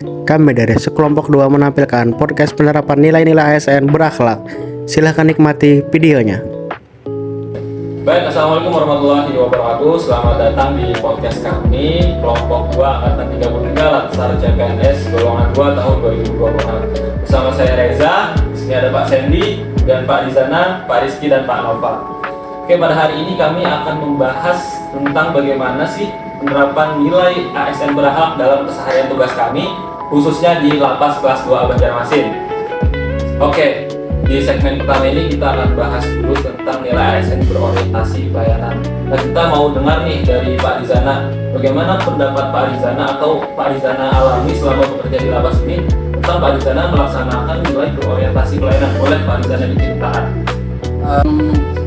Kami dari Sekelompok 2 menampilkan podcast penerapan nilai-nilai ASN berakhlak. Silahkan nikmati videonya. Baik, Assalamualaikum warahmatullahi wabarakatuh. Selamat datang di podcast kami, Kelompok 2 Angkatan 33 Latsar CPNS Golongan 2 tahun 2020. Bersama saya Reza, di sini ada Pak Sandy, dan Pak Dizana, Pak Rizky, dan Pak Nova. Oke, pada hari ini kami akan membahas tentang bagaimana sih penerapan nilai ASN berakhlak dalam keseharian tugas kami, khususnya di Lapas kelas 2 Banjarmasin. Oke, di segmen pertama ini kita akan bahas dulu tentang nilai ASN berorientasi pelayanan. Nah, kita mau dengar nih dari Pak Dizana, bagaimana pendapat Pak Dizana atau Pak Dizana alami selama bekerja di lapas ini tentang Pak Dizana melaksanakan nilai berorientasi pelayanan. Boleh Pak Dizana diceritakan?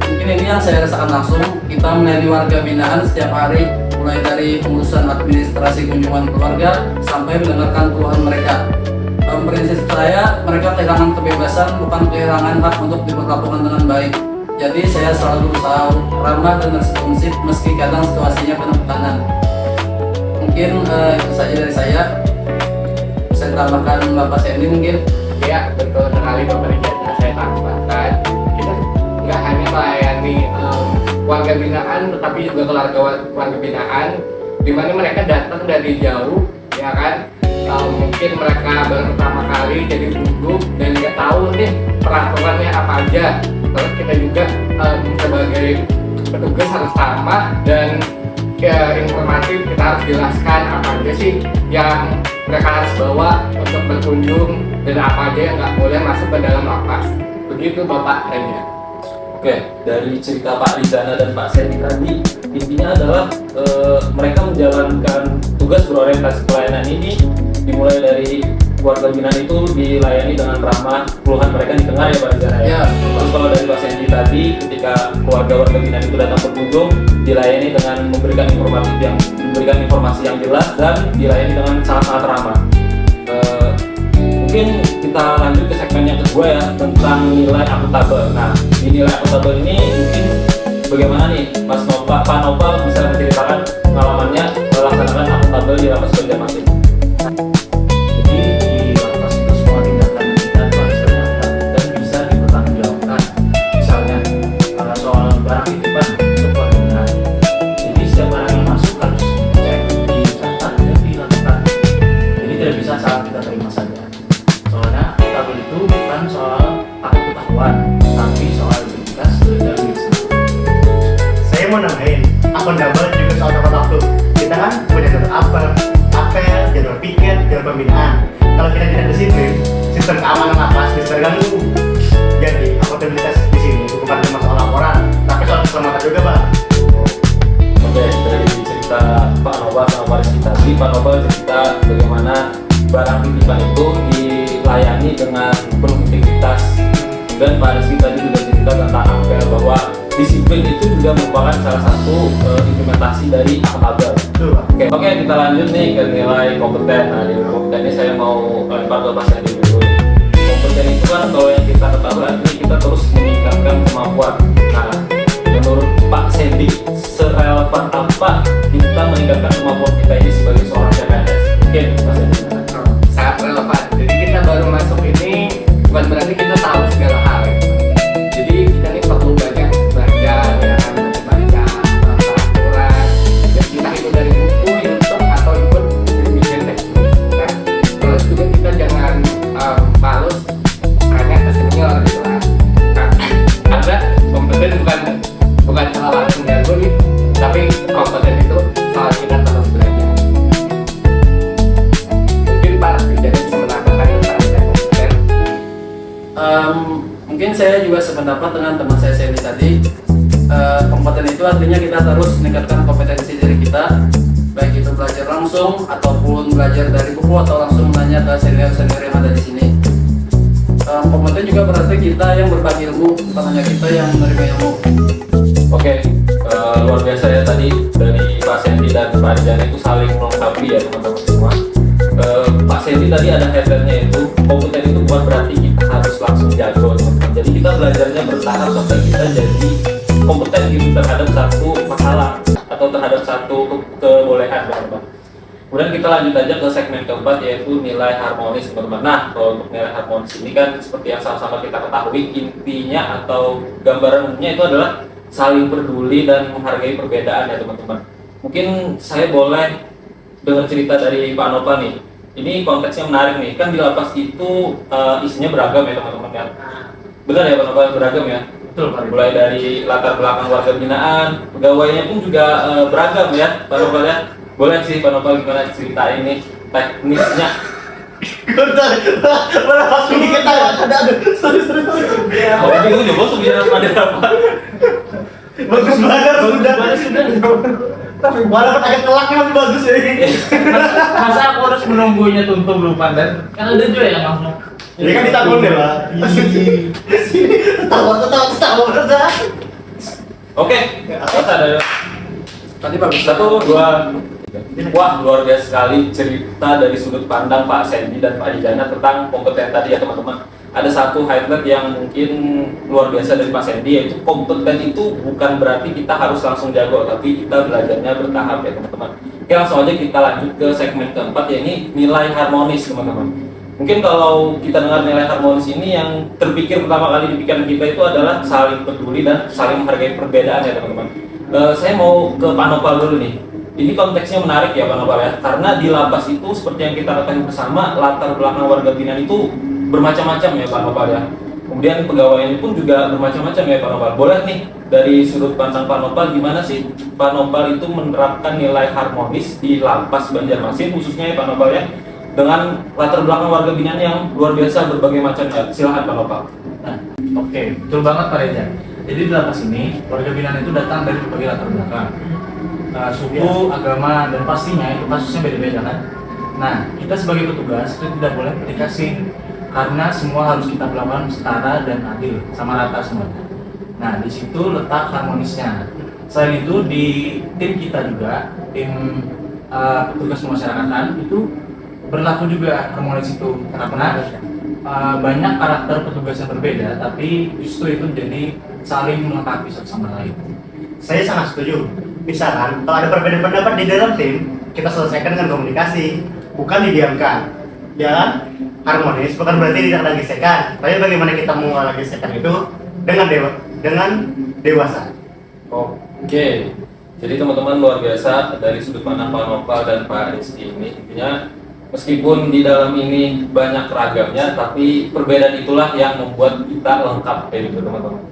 Mungkin ini yang saya rasakan langsung. Kita melayani warga binaan setiap hari, mulai dari pengurusan administrasi kunjungan keluarga sampai mendengarkan keluhan mereka. Prinsip saya, mereka kehilangan kebebasan, bukan kehilangan hak untuk diperlakukan dengan baik. Jadi saya selalu berusaha ramah dan responsif meski kadang situasinya penuh tekanan. Mungkin itu saja dari saya. Saya tambahkan Bapak Sandy mungkin. Ya, betul sekali Bapak Rizky. Saya tambahkan, kita nggak hanya melayani warga binaan, tetapi juga warga binaan, di mana mereka datang dari jauh, ya kan? Mungkin mereka baru pertama kali jadi guru dan nggak tahu nih peraturannya apa aja. Terus kita juga sebagai petugas harus ramah dan informatif, kita harus jelaskan apa aja sih yang mereka harus bawa untuk berkunjung dan apa aja yang nggak boleh masuk ke dalam lapas. Begitu Bapak Hanya. Oke, dari cerita Pak Dizana dan Pak Sandy tadi, intinya adalah mereka menjalankan tugas berorientasi pelayanan ini dimulai dari warga binaan itu dilayani dengan ramah, keluhan mereka didengar ya Pak Dizana ya. Ya. Terus kalau dari Pak Sandy tadi, ketika keluarga warga binaan itu datang berkunjung, dilayani dengan memberikan informasi yang jelas dan dilayani dengan sangat-sangat ramah. Mungkin kita lanjut ke segmen yang kedua ya, tentang nilai akuntabel. Nah, di nilai akuntabel ini mungkin bagaimana nih Mas Nova, Pak Nova bisa menceritakan pengalamannya melaksanakan akuntabel di Lapas Banjarmasin. Jadi di lapas itu semua tindakan kita itu harus tercatat dan bisa dipertanggungjawabkan. Misalnya soal barang titipan untuk warga binaan. Jadi setiap barang yang masuk harus dicek, dicatat dan dilakukan. Jadi tidak bisa saat kita terima saja. Soalnya akuntabel itu bukan soal takut ketahuan, tapi soal integritas dan diri sendiri. Saya mau nambahin, akuntabel juga soal tepat waktu. Kita kan punya jadwal apel, jadwal piket, jadwal pembinaan. Kalau kita tidak disiplin, sistem keamanan lapas bisa terganggu. Jadi akuntabilitas di sini bukan cuma soal laporan, tapi soal keselamatan juga, Pak. Oke, dari cerita Pak Nova sama Pak Rizky tadi, Pak Nova cerita bagaimana barang titipan itu dilayani dengan penuh integritas, dan Pak Rizky tadi juga cerita tentang apel bahwa disiplin itu juga merupakan salah satu implementasi dari akuntabel. Oke, kita lanjut nih ke nilai kompeten. Nah, nilai kompeten ini saya mau lempar ke Pak Sandy dulu. Kompeten itu kan kalau yang kita ketahui ini kita terus meningkatkan kemampuan. Nah, menurut Pak Sandy, serelevan apa kita meningkatkan kemampuan kita ini sebagai seorang CPNS? Oke, Pak Sandy. Sangat relevan. Jadi kita baru masuk ini bukan berarti kita tahu segala hal. Jadi kita ini perlu banyak belajar, ya kan, baca peraturan, dan kita itu dari buku, YouTube atau ikut bimbingan teknik. Nah, terus juga kita jangan males hanya ke senior gitu lah. Nah, ada kompeten bukan soal langsung jago nih, tapi kompeten itu soal kita terus belajar. Mungkin Pak jadi bisa menambahkan tentang kompeten. Mungkin saya juga sependapat dengan teman saya Sandy tadi. Kompeten itu artinya kita terus meningkatkan kompetensi diri kita, baik itu belajar langsung ataupun belajar dari buku atau langsung nanya ke senior-senior yang ada di sini. Kompeten juga berarti kita yang berbagi ilmu, bukan hanya kita yang menerima ilmu. Oke, luar biasa ya tadi dari Pak Sandy dan Pak Dizana itu saling melengkapi ya teman-teman semua. Pak Sandy tadi ada headline-nya itu kompeten itu bukan berarti kita harus langsung jago teman-teman. Jadi kita belajarnya bertahap sampai kita jadi kompeten gitu terhadap satu masalah atau terhadap satu kebolehan teman-teman. Kemudian kita lanjut aja ke segmen keempat, yaitu nilai harmonis, teman-teman. Nah, kalau untuk nilai harmonis ini kan seperti yang sama-sama kita ketahui, intinya atau gambaran umumnya itu adalah saling peduli dan menghargai perbedaan ya teman-teman. Mungkin saya boleh dengar cerita dari Pak Nopal nih. Ini konteksnya menarik nih, kan di lapas itu isinya beragam ya teman-teman ya. Benar ya Pak Nopal, beragam ya? Betul Pak. Mulai dari latar belakang warga binaan, pegawainya pun juga beragam ya Pak Nopal ya. Boleh sih Pak Nopal gimana ceritain nih teknisnya? Bentar, mana langsung dikit ada, sorry. Oh, bingung juga bos bicara pada apa? Bagus banget sudah. Tapi walaupun agak telaknya masih bagus ya. Masa aku harus menunggunya tuntung dulu pandan? Kan ada juga yang langsung. Ini kan ditanggung deh lah. Tahu. Oke, kita ada Tadi bagus. 1, 2. Wah, luar biasa sekali cerita dari sudut pandang Pak Sandy dan Pak Dijana tentang kompeten tadi ya teman-teman. Ada satu highlight yang mungkin luar biasa dari Pak Sandy, yaitu kompeten itu bukan berarti kita harus langsung jago, tapi kita belajarnya bertahap ya teman-teman. Oke, langsung aja kita lanjut ke segmen keempat, yakni nilai harmonis teman-teman. Mungkin kalau kita dengar nilai harmonis ini, yang terpikir pertama kali di pikiran kita itu adalah saling peduli dan saling menghargai perbedaan ya teman-teman. Saya mau ke Pak Nopal dulu nih. Ini konteksnya menarik ya Pak Nopal ya, karena di lapas itu seperti yang kita ketahui bersama, latar belakang warga binaan itu bermacam-macam ya Pak Nopal ya. Kemudian pegawainya pun juga bermacam-macam ya Pak Nopal. Boleh nih dari sudut pandang Pak Nopal, gimana sih Pak Nopal itu menerapkan nilai harmonis di lapas Banjarmasin khususnya ya Pak Nopal ya, dengan latar belakang warga binaan yang luar biasa berbagai macam ya. Silahkan Pak Nopal. Nah, oke, betul banget Pak Reza. Jadi di lapas ini warga binaan itu datang dari berbagai latar belakang, suku, agama, dan pastinya itu kasusnya beda-beda kan. Nah, kita sebagai petugas itu tidak boleh dikasih, karena semua harus kita perlakukan setara dan adil, sama rata semuanya. Nah, di situ letak harmonisnya. Selain itu di tim kita juga, tim petugas pemasyarakatan itu berlaku juga harmonis itu. Karena banyak karakter petugas yang berbeda, tapi justru itu jadi saling melengkapi satu sama lain. Saya sangat setuju. Misalkan kalau ada perbedaan pendapat di dalam tim, kita selesaikan dengan komunikasi, bukan didiamkan. Ya kan? Harmonis bukan berarti tidak lagi sekan, tapi bagaimana kita mau lagi sekan itu dengan dewasa. Oke, jadi teman-teman luar biasa dari sudut pandang Pak Nopal dan Pak Rizky ini. Intinya meskipun di dalam ini banyak ragamnya, tapi perbedaan itulah yang membuat kita lengkap ya gitu teman-teman.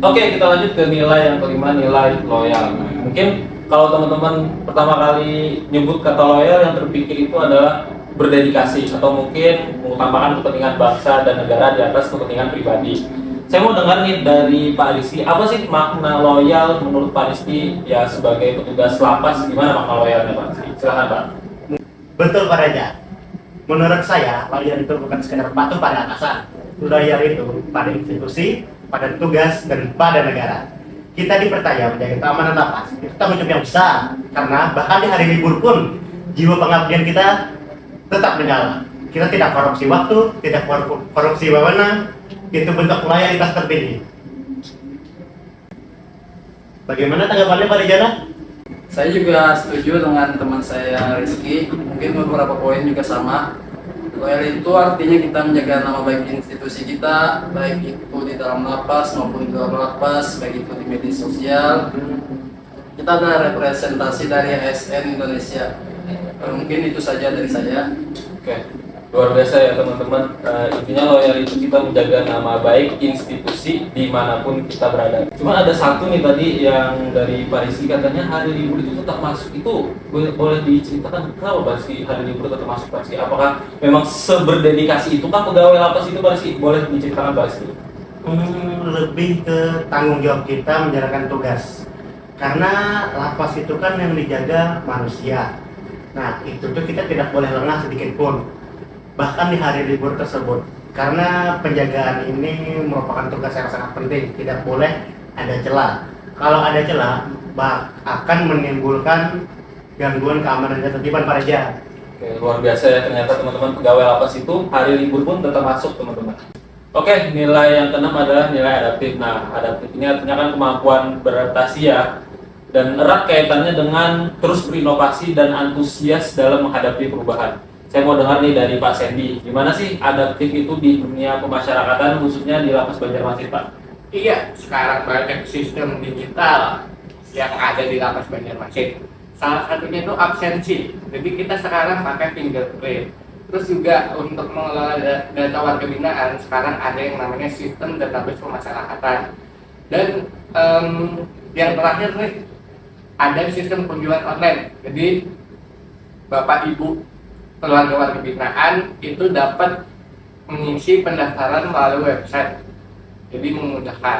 Oke, kita lanjut ke nilai yang kelima, nilai loyal. Mungkin kalau teman-teman pertama kali nyebut kata loyal, yang terpikir itu adalah berdedikasi atau mungkin mengutamakan kepentingan bangsa dan negara di atas kepentingan pribadi. Saya mau dengar nih dari Pak Rizky, apa sih makna loyal menurut Pak Rizky ya sebagai petugas lapas? Gimana makna loyalnya Pak Rizky? Silahkan Pak. Betul Pak Raja. Menurut saya, loyal itu bukan sekedar patuh pada atasan. Loyal itu pada institusi, pada tugas, dan pada negara. Kita dipercaya menjaga keamanan lapas. Itu tanggung jawab yang besar, karena bahkan di hari libur pun jiwa pengabdian kita tetap menyala. Kita tidak korupsi waktu, tidak korupsi wewenang. Itu bentuk loyalitas tertinggi. Bagaimana tanggapannya Pak Dijana? Saya juga setuju dengan teman saya Rizky. Mungkin beberapa poin juga sama. Loyal itu artinya kita menjaga nama baik institusi kita, baik itu di dalam lapas maupun di luar lapas, baik itu di media sosial. Kita adalah representasi dari ASN Indonesia. Mungkin itu saja dari saya. Oke, luar biasa ya teman-teman. Intinya loyal itu kita menjaga nama baik institusi dimanapun kita berada. Cuma ada satu nih tadi yang dari Pak Rizky, katanya hari libur itu tetap masuk. Itu boleh diceritakan kenapa Pak Rizky hari libur tetap masuk Pak Rizky? Apakah memang seberdedikasi itu kan pegawai lapas itu Pak Rizky? Boleh diceritakan Pak Rizky? Lebih ke tanggung jawab kita menjalankan tugas. Karena lapas itu kan yang dijaga manusia. Nah, itu tuh kita tidak boleh lengah sedikit pun. Bahkan di hari libur tersebut. Karena penjagaan ini merupakan tugas yang sangat penting. Tidak boleh ada celah. Kalau ada celah, akan menimbulkan gangguan keamanan dan ketertiban Pak Reja. Oke, luar biasa ya ternyata teman-teman, pegawai lapas itu hari libur pun tetap masuk teman-teman. Oke, nilai yang keenam adalah nilai adaptif. Nah, adaptif ini artinya kan kemampuan beradaptasi ya. dan erat kaitannya dengan terus berinovasi dan antusias dalam menghadapi perubahan. Saya mau dengar nih dari Pak Sandy, gimana sih adaptif itu di dunia pemasyarakatan khususnya di Lapas Banjarmasin, Pak? Iya, sekarang banyak sistem digital yang ada di Lapas Banjarmasin. Salah satunya itu absensi. Jadi kita sekarang pakai fingerprint. Terus juga untuk mengelola data warga binaan sekarang ada yang namanya sistem database pemasyarakatan. Dan yang terakhir nih, ada sistem kunjungan online. Jadi Bapak Ibu keluarga warga binaan itu dapat mengisi pendaftaran melalui website. Jadi memudahkan.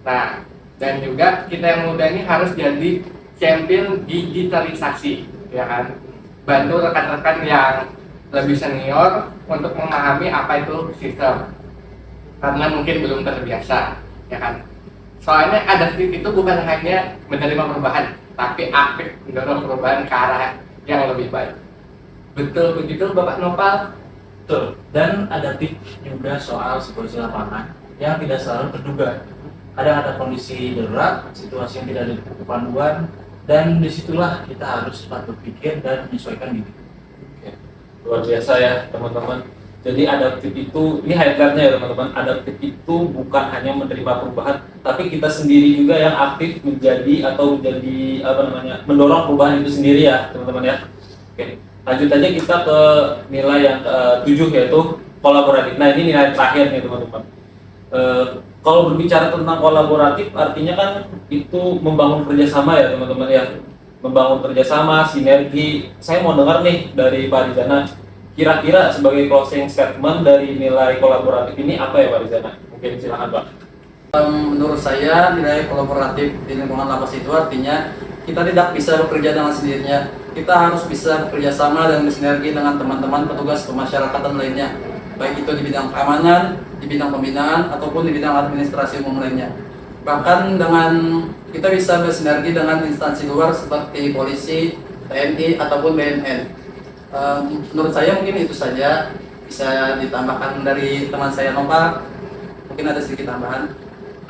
Nah, dan juga kita yang muda ini harus jadi champion digitalisasi, ya kan? Bantu rekan-rekan yang lebih senior untuk memahami apa itu sistem. Karena mungkin belum terbiasa, ya kan? Soalnya adaptif itu bukan hanya menerima perubahan, tapi aktif mendorong perubahan ke arah yang lebih baik. Betul begitu Bapak Nopal? Betul. Dan adaptif juga soal situasi lapangan yang tidak selalu terduga. Kadang ada kondisi darurat, situasi yang tidak ada panduan, dan disitulah kita harus cepat berpikir dan menyesuaikan diri. Oke. Luar biasa ya teman-teman. Jadi adaptif itu, ini highlightnya ya teman-teman, adaptif itu bukan hanya menerima perubahan, tapi kita sendiri juga yang aktif menjadi mendorong perubahan itu sendiri ya teman-teman ya. Oke. Lanjut aja kita ke nilai yang ke-7 yaitu kolaboratif. Nah ini nilai terakhir nih teman-teman. Kalau berbicara tentang kolaboratif artinya kan itu membangun kerjasama ya teman-teman ya. Membangun kerjasama, sinergi. Saya mau dengar nih dari Pak Rizana, kira-kira sebagai closing statement dari nilai kolaboratif ini apa ya Pak Rizana? Mungkin silakan Pak. Menurut saya nilai kolaboratif di lingkungan lapas itu artinya kita tidak bisa bekerja dengan sendirinya. Kita harus bisa bekerja sama dan bersinergi dengan teman-teman petugas pemasyarakatan lainnya, baik itu di bidang keamanan, di bidang pembinaan, ataupun di bidang administrasi umum lainnya. Bahkan dengan kita bisa bersinergi dengan instansi luar seperti polisi, TNI, ataupun BNN. Menurut saya mungkin itu saja, bisa ditambahkan dari teman saya Nopal, mungkin ada sedikit tambahan.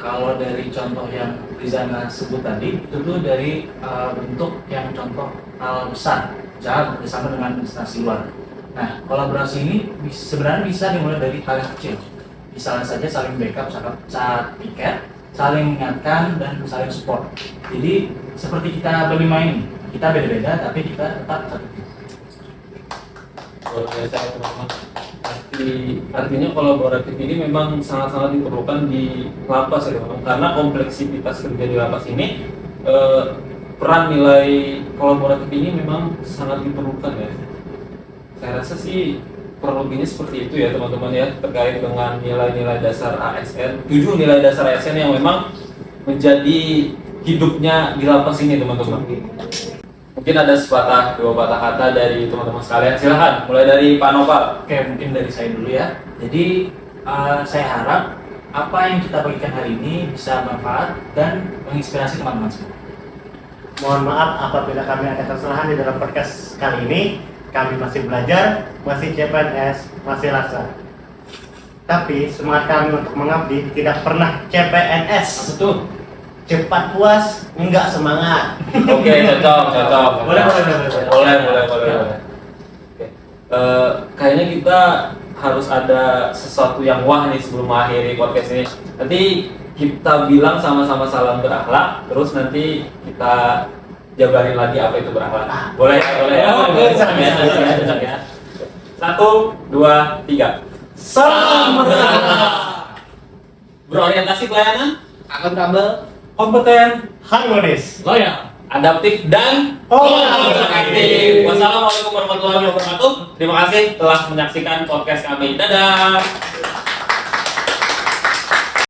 Kalau dari contoh yang Rizana sebut tadi, itu tuh dari bentuk yang contoh hal besar, misalnya bersama dengan instansi luar. Nah, kolaborasi ini sebenarnya bisa dimulai dari hal yang kecil. Misalnya saja saling backup saat piket, saling mengingatkan, dan saling support. Jadi, seperti kita berlima ini, kita beda-beda, tapi kita tetap satu. Luar biasa ya teman-teman. Artinya kolaboratif ini memang sangat-sangat diperlukan di lapas ya teman-teman, karena kompleksitas kerja di lapas ini peran nilai kolaboratif ini memang sangat diperlukan ya. Saya rasa sih kurang lebihnya seperti itu ya teman-teman ya, terkait dengan nilai-nilai dasar ASN, 7 nilai dasar ASN yang memang menjadi hidupnya di lapas ini teman-teman. Mungkin ada sepatah dua patah kata dari teman-teman sekalian, silahkan mulai dari Pak Nopal. Oke, mungkin dari saya dulu ya. Jadi, saya harap apa yang kita bagikan hari ini bisa bermanfaat dan menginspirasi teman-teman semua. Mohon maaf apabila kami ada kesalahan di dalam podcast kali ini. Kami masih belajar, masih CPNS, masih rasa. Tapi semangat kami untuk mengabdi tidak pernah CPNS. Betul. Cepat puas, enggak semangat. Oke, cocok. Boleh. Oke. Kayaknya kita harus ada sesuatu yang wah nih sebelum mengakhiri podcast ini. Nanti kita bilang sama-sama salam berakhlak, terus nanti kita jabarin lagi apa itu berakhlak. Boleh ya? Bisa. 1, 2, 3. Salam berakhlak. Berorientasi pelayanan, Akuntabel, kompeten, Harmonis. loyal, adaptif, dan kolaboratif. Wassalamualaikum warahmatullahi wabarakatuh. Terima kasih telah menyaksikan podcast kami. Dadah.